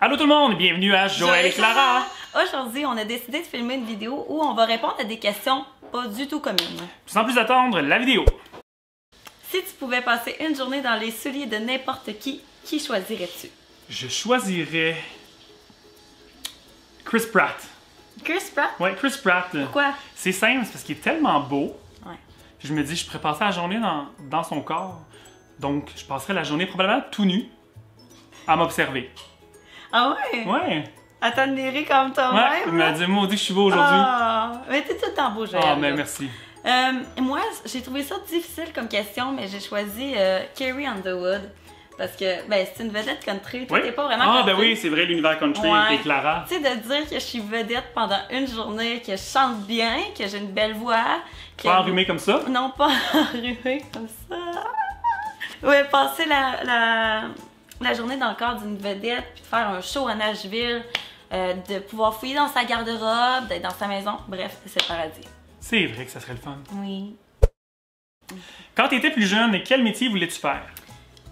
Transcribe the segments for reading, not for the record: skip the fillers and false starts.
Allô tout le monde, bienvenue à Joël et Clara! Aujourd'hui, on a décidé de filmer une vidéo où on va répondre à des questions pas du tout communes. Sans plus attendre, la vidéo! Si tu pouvais passer une journée dans les souliers de n'importe qui choisirais-tu? Je choisirais Chris Pratt. Chris Pratt? Ouais, Chris Pratt. Pourquoi? C'est simple, c'est parce qu'il est tellement beau. Ouais. Puis je me dis, je pourrais passer la journée dans son corps. Donc, je passerais la journée probablement tout nu à m'observer. Ah ouais? Ouais! À t'admirer comme toi-même? Ouais, il m'a dit, maudit, je suis beau aujourd'hui. Ah, mais t'es tout le temps beau, Joël. Ah, mais merci. Moi, j'ai trouvé ça difficile comme question, mais j'ai choisi Carrie Underwood. Parce que, ben, c'est une vedette country. Toi, Oui? t'es pas vraiment Ah, country. ben oui, c'est vrai, l'univers country Ouais. et Clara. Tu sais, de dire que je suis vedette pendant une journée, que je chante bien, que j'ai une belle voix. Que... Pas enrhumé comme ça? Non, pas enrhumée comme ça. Ouais, passer la journée dans le corps d'une vedette, puis de faire un show à Nashville, de pouvoir fouiller dans sa garde-robe, d'être dans sa maison. Bref, c'est le paradis. C'est vrai que ça serait le fun. Oui. Quand tu étais plus jeune, quel métier voulais-tu faire?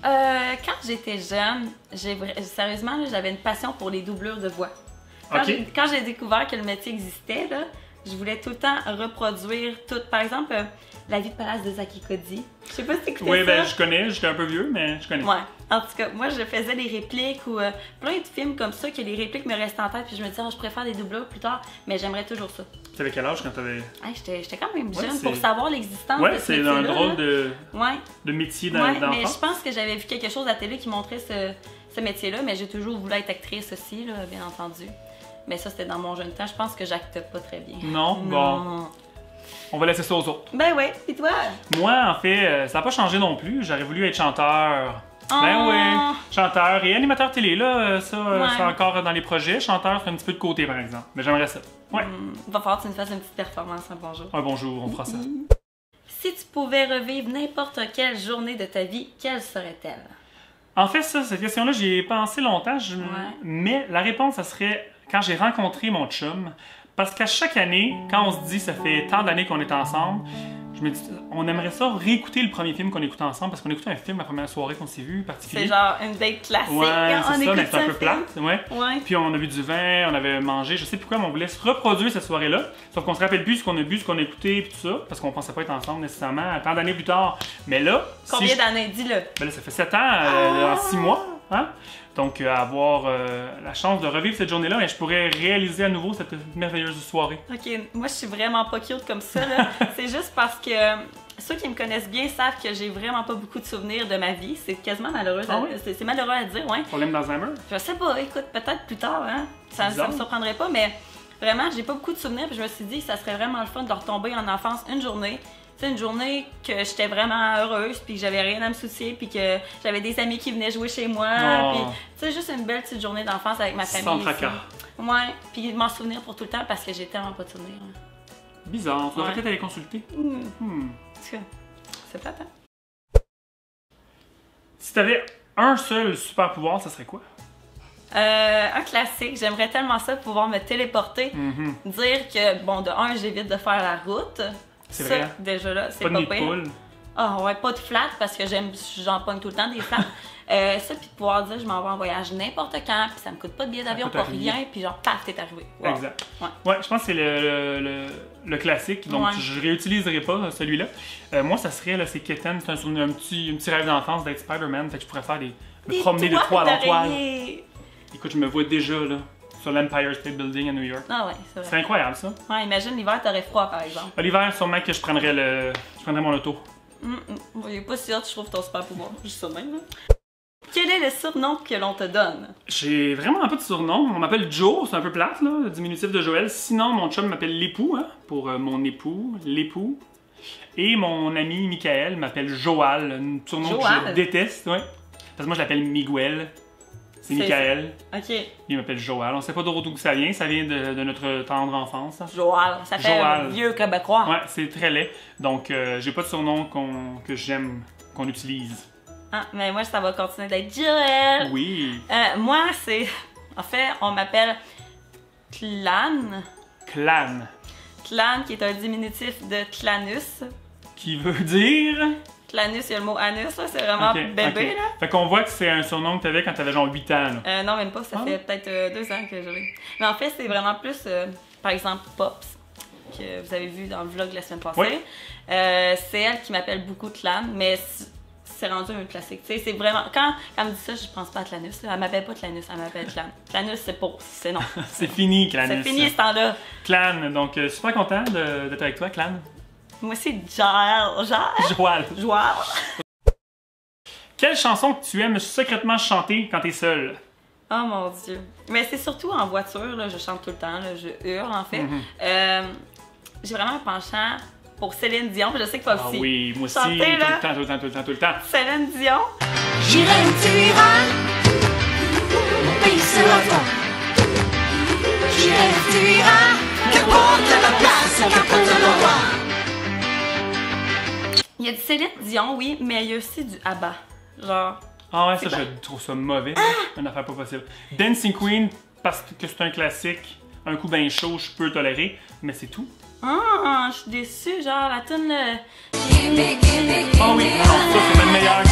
Quand j'étais jeune, sérieusement, j'avais une passion pour les doublures de voix. Quand j'ai découvert que le métier existait, là, je voulais tout le temps reproduire tout. Par exemple, La vie de palace de Zacky Cody. Je sais pas si t'écoutais ça. Oui, ben je connais, j'étais un peu vieux, mais je connais. Ouais. En tout cas, moi, je faisais des répliques ou plein de films comme ça que les répliques me restent en tête, puis je me disais, je préfère des doublures plus tard, mais j'aimerais toujours ça. Tu avais quel âge quand t'avais... Hey, j'étais quand même jeune Ouais, pour savoir l'existence de Ouais, ce c'est métier-là. un drôle de métier Ouais, mais d'enfant. je pense que j'avais vu quelque chose à la télé qui montrait ce métier-là, mais j'ai toujours voulu être actrice aussi, là, bien entendu. Mais ça, c'était dans mon jeune temps. Je pense que j'acte pas très bien. Non? Bon. On va laisser ça aux autres. Ben ouais, et toi? Moi, en fait, ça n'a pas changé non plus. J'aurais voulu être chanteur. Oh. Ben oui, chanteur et animateur télé, là, ça, Ouais. c'est encore dans les projets. Chanteur, c'est un petit peu de côté, par exemple. Mais j'aimerais ça. Ouais. Va falloir que tu nous fasses une petite performance, un bonjour. Un bonjour, on fera ça. Si tu pouvais revivre n'importe quelle journée de ta vie, quelle serait-elle? En fait, ça, cette question-là, j'y ai pensé longtemps. Ouais. Mais la réponse, ça serait quand j'ai rencontré mon chum. Parce qu'à chaque année, quand on se dit ça fait tant d'années qu'on est ensemble, je me dis, on aimerait ça réécouter le premier film qu'on écoutait ensemble, parce qu'on écoutait un film la première soirée qu'on s'est vu, particulier. C'est genre une date classique. Ouais, on c'est ça, mais écoute c'est un peu plate. Ouais. Ouais. Puis on a bu du vin, on avait mangé, je sais plus quoi, mais on voulait se reproduire cette soirée-là. Sauf qu'on se rappelle plus ce qu'on a bu, ce qu'on a écouté, puis tout ça, parce qu'on pensait pas être ensemble nécessairement, tant d'années plus tard. Mais là... Combien d'années? Dis-le. Ben là, ça fait 7 ans, en 6 mois. Hein? Donc, avoir la chance de revivre cette journée-là, je pourrais réaliser à nouveau cette merveilleuse soirée. Ok, moi je suis vraiment pas cute comme ça, là. C'est juste parce que ceux qui me connaissent bien savent que j'ai vraiment pas beaucoup de souvenirs de ma vie. C'est quasiment malheureux. Ah oui? C'est malheureux à dire, ouais. Problème d'Alzheimer? Je sais pas, écoute, peut-être plus tard, hein. Ça me surprendrait pas, mais vraiment, j'ai pas beaucoup de souvenirs. Puis je me suis dit que ça serait vraiment le fun de retomber en enfance une journée. C'est une journée que j'étais vraiment heureuse, puis que j'avais rien à me soucier, puis que j'avais des amis qui venaient jouer chez moi, puis tu sais, juste une belle petite journée d'enfance avec ma famille. Sans tracas. Ouais, puis m'en souvenir pour tout le temps parce que j'ai tellement pas de souvenirs. Bizarre, tu devrais peut-être aller consulter. C'est plate, hein? Si t'avais un seul super pouvoir, ça serait quoi? Un classique, j'aimerais tellement ça pouvoir me téléporter, dire que, bon, de un, j'évite de faire la route. C'est ça, vrai. déjà là, c'est Pas de pas nid de pire. poule. Ah ouais, pas de flat parce que j'en pogne tout le temps des flats. Ça, puis de pouvoir dire je m'en vais en voyage n'importe quand, puis ça me coûte pas de billet d'avion, pas rien, puis genre paf, t'es arrivé. Wow. Exact. Ouais. Ouais, je pense que c'est le classique, donc je réutiliserai pas celui-là. Moi, ça serait, là, c'est Kitten, c'est un petit rêve d'enfance d'être Spider-Man, fait que je pourrais faire me promener de toile en toile. Écoute, je me vois déjà, là, sur l'Empire State Building à New York. Ah ouais, c'est vrai. C'est incroyable, ça. Ouais, imagine l'hiver, t'aurais froid, par exemple. L'hiver, sûrement que je prendrais mon auto. Il est pas si hot, je trouve ton super pouvoir. Juste ça de même, là. Quel est le surnom que l'on te donne? J'ai vraiment pas de surnom. On m'appelle Joe, c'est un peu plate, là, diminutif de Joël. Sinon, mon chum m'appelle l'époux, hein, pour mon époux, l'époux. Et mon ami Michael m'appelle Joal, un surnom que je déteste, ouais. Parce que moi, je l'appelle Miguel. C'est Michael. Ok. Il m'appelle Joal. On sait pas d'où ça vient. Ça vient de notre tendre enfance. Joal. Ça fait vieux québécois. Ouais, c'est très laid. Donc, j'ai pas de surnom que j'aime qu'on utilise. Ah, mais moi, ça va continuer d'être Joël. Oui. Moi, c'est... En fait, on m'appelle Clan. Clan. Clan, qui est un diminutif de Clanus. Qui veut dire... Clanus, il y a le mot anus, là, c'est vraiment bébé, là. Fait qu'on voit que c'est un surnom que t'avais quand t'avais genre 8 ans, là. Non, même pas, ça fait peut-être 2 ans que je l'ai. Mais en fait, c'est vraiment plus, par exemple, Pops, que vous avez vu dans le vlog la semaine passée. Oui. C'est elle qui m'appelle beaucoup Clan, mais c'est rendu un classique. Tu sais, c'est vraiment. Quand elle me dit ça, je pense pas à Clanus. Elle m'appelle pas Clanus, elle m'appelle Clan. Clanus, c'est non. C'est fini, Clanus. C'est fini ce temps-là. Clan, donc super content d'être avec toi, Clan. Moi aussi, Joal. Quelle chanson que tu aimes secrètement chanter quand t'es seule? Oh mon Dieu. Mais c'est surtout en voiture, là, je chante tout le temps, là, je hurle en fait. J'ai vraiment un penchant pour Céline Dion, je sais que toi aussi. Ah oui, moi aussi, Chantez, tout le temps. Céline Dion. J'irai où tu iras, mon pays sera toi. J'irai où tu iras, qu'importe la place, qu'importe l'endroit. Il y a du Céline Dion, oui, mais il y a aussi du ABBA. Genre. Ah ouais, ça, je trouve ça mauvais. Une affaire pas possible. Dancing Queen, parce que c'est un classique, un coup bien chaud, je peux tolérer, mais c'est tout. Ah, je suis déçue, genre la tune. Ah oui, non, ça c'est même meilleur que.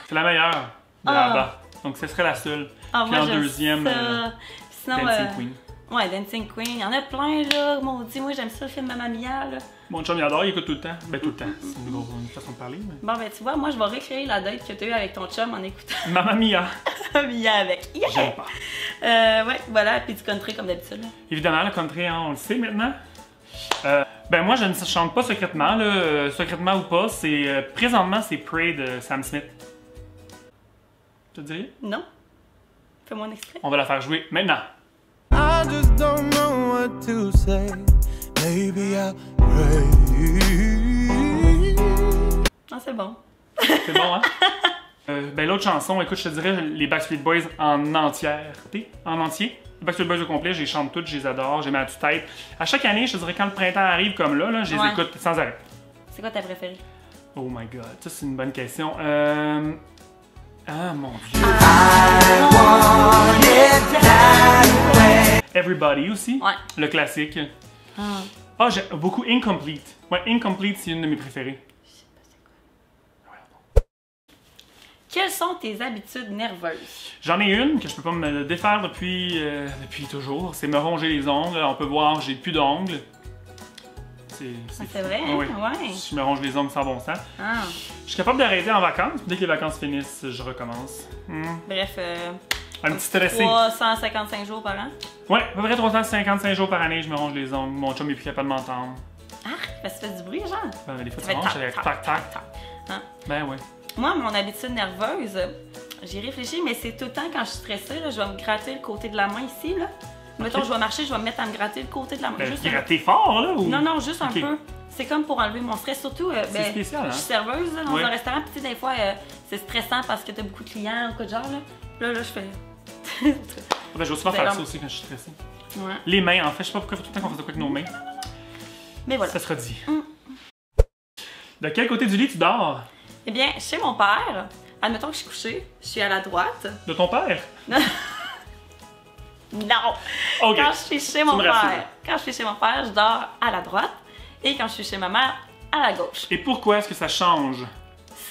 C'est la meilleure de ABBA. Donc ce serait la seule. Ah, Puis moi, en j'aime deuxième, ça. Sinon, Dancing Queen. Ouais, Dancing Queen. Il y en a plein, là. Maudit, moi, j'aime ça, le film Mamma Mia, là. Mon chum, il adore, il écoute tout le temps. Ben, tout le temps. C'est une façon de parler. Mais... Bon, ben, tu vois, moi, je vais recréer la date que tu as eue avec ton chum en écoutant Mamma Mia. Mamma Mia avec. Yeah! J'aime pas. Ouais, voilà, puis du country comme d'habitude, là. Évidemment, le country, hein, on le sait maintenant. Ben, moi, je ne chante pas secrètement, là. Secrètement ou pas, c'est. Présentement, c'est Pray de Sam Smith. Tu te dirais? Non? Fais-moi un extrait. On va la faire jouer maintenant. I just don't know what to say. Maybe I'll pray. Ah, c'est bon. C'est bon, hein? Ben, l'autre chanson, écoute, je te dirais les Backstreet Boys en entièreté. En entier. Les Backstreet Boys au complet, je les chante toutes, je les adore, j'ai ma tête. À chaque année, je te dirais, quand le printemps arrive comme là, je les écoute sans arrêt. C'est quoi ta préférée? Oh my god, ça c'est une bonne question. Ah mon dieu. Everybody aussi. Ouais. Le classique. Ah, j'ai beaucoup Incomplete. Ouais, Incomplete, c'est une de mes préférées. Quelles sont tes habitudes nerveuses? J'en ai une que je peux pas me défaire depuis toujours. C'est me ronger les ongles. On peut voir, j'ai plus d'ongles. C'est vrai, ah, oui. Ouais. Je me ronge les ongles sans bon sens. Ah. Je suis capable d'arrêter en vacances. Dès que les vacances finissent, je recommence. Bref, un petit stressé. 355 jours par an? Ouais, à peu près 355 jours par année, je me ronge les ongles. Mon chum est plus capable de m'entendre. Ah, parce que ça fait du bruit, genre? Ben, des fois, Ça tu fait ronges tac, avec tac, tac, tac. tac. Hein? Ben, ouais. Moi, mon habitude nerveuse, j'y réfléchis, mais c'est tout le temps quand je suis stressée, là, je vais me gratter le côté de la main ici, là. Mettons, je vais marcher, je vais me mettre à me gratter le côté de la main. Ben, Juste gratter fort, là? Ou... Non, juste un Ok. peu. C'est comme pour enlever mon stress, surtout. C'est spécial, hein? Je suis serveuse là, dans Ouais. un restaurant, puis tu sais, des fois, c'est stressant parce que t'as beaucoup de clients ou quoi de genre, là. Puis là, je fais. Ben, je vais souvent C'est faire long. ça aussi quand je suis stressé. Ouais. Les mains, en fait, je sais pas pourquoi il faut tout le temps qu'on fasse de quoi avec nos mains. Mais voilà. Ça sera dit. De quel côté du lit tu dors? Eh bien, chez mon père, admettons que je suis couchée, je suis à la droite. De ton père? Non! Ok. Quand je suis chez mon me rassures. père, je dors à la droite. Et quand je suis chez ma mère, à la gauche. Et pourquoi est-ce que ça change?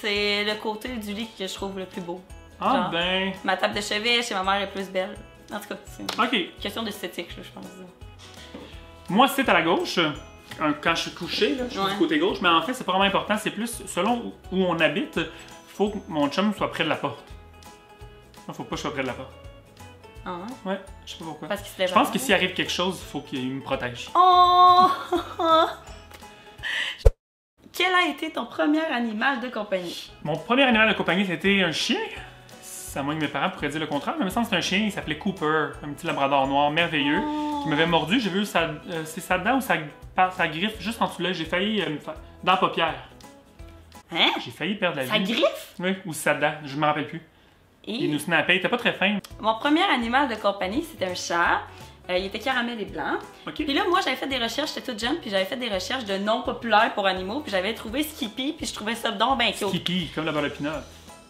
C'est le côté du lit que je trouve le plus beau. Ah Genre, ben... ma table de chevet chez ma mère est plus belle. En tout cas, c'est une Ok. question d'esthétique, là, je pense. Moi, c'est à la gauche. Quand je suis couché, là, je suis Ouais. du côté gauche. Mais en fait, c'est pas vraiment important. C'est plus, selon où on habite, faut que mon chum soit près de la porte. Moi, faut pas que je sois près de la porte. Ah ouais? Ouais, je sais pas pourquoi. Parce qu'il se lève Je pense avant. que s'il arrive quelque chose, il faut qu'il me protège. Oh! Quel a été ton premier animal de compagnie? Mon premier animal de compagnie, c'était un chien. À moins que mes parents pourraient dire le contraire, mais il me semble que c'était un chien, il s'appelait Cooper, un petit labrador noir merveilleux, qui m'avait mordu. J'ai vu c'est sa dent ou sa griffe juste en dessous là. J'ai failli dans la paupière. Hein? J'ai failli perdre la vie. Sa griffe? Oui, ou sa dent, je me rappelle plus. Il Et nous snappait, il était pas très fin. mon premier animal de compagnie, c'était un chat. Il était caramel et blanc. Ok. Puis là, moi, j'avais fait des recherches, j'étais toute jeune, puis j'avais fait des recherches de noms populaires pour animaux, puis j'avais trouvé Skippy, puis je trouvais ça donc ben cute. Skippy, comme la beurre de pinot.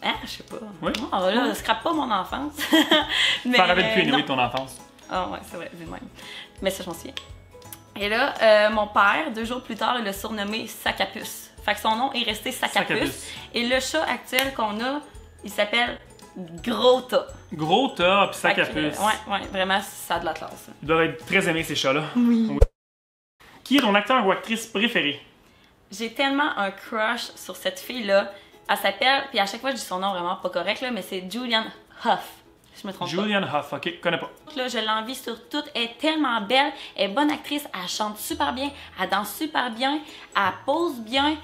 Hein? Je sais pas. Oui. Oh, là, scrape pas mon enfance. Mais, Ça rappelle plus non. anyway de ton enfance. Ah ouais, c'est vrai, c'est le même. Mais ça, je m'en souviens. Et là, mon père, 2 jours plus tard, il l'a surnommé Sac à puce. Fait que son nom est resté Sacapus. Sacapus. Et le chat actuel qu'on a, il s'appelle Gros Tas. Gros tas puis Fait que, Sacapus. ouais, vraiment, ça a de la classe. Ils doivent être très aimés, ces chats-là. Oui. Qui est ton acteur ou actrice préféré? J'ai tellement un crush sur cette fille-là. Elle s'appelle, puis à chaque fois je dis son nom vraiment pas correct, là, mais c'est Julianne Hough. Je me trompe Julianne Hough, ok, connais pas. pas. Là, je l'envie sur tout. Elle est tellement belle, elle est bonne actrice, elle chante super bien, elle danse super bien, elle pose bien.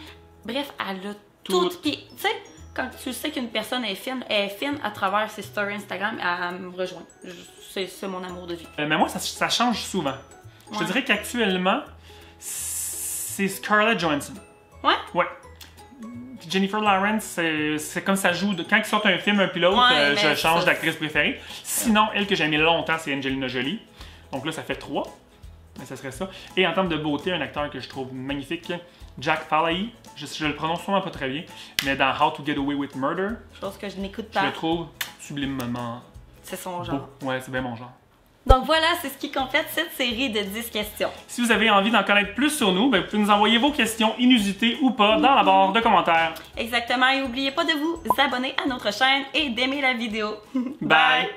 Bref, elle a tout. Puis, tu sais, quand tu sais qu'une personne est fine à travers ses stories Instagram, elle me rejoint. C'est mon amour de vie. Mais moi, ça change souvent. Je te Ouais. dirais qu'actuellement, c'est Scarlett Johansson. Ouais? Ouais. Jennifer Lawrence, c'est comme ça joue. Quand ils sortent un film, un puis l'autre, Ouais, je mais change ça, d'actrice préférée. Sinon, elle que j'ai aimée longtemps, c'est Angelina Jolie. Donc là, ça fait 3. Mais ça serait ça. Et en termes de beauté, un acteur que je trouve magnifique, Jack Palahniuk. Je le prononce sûrement pas très bien, mais dans How to Get Away with Murder, Chose que je n'écoute je pas. le trouve sublimement C'est son beau. genre. Ouais, c'est bien mon genre. Donc voilà, c'est ce qui complète cette série de 10 questions. Si vous avez envie d'en connaître plus sur nous, ben, vous pouvez nous envoyer vos questions inusitées ou pas dans la barre de commentaires. Exactement, et n'oubliez pas de vous abonner à notre chaîne et d'aimer la vidéo. Bye!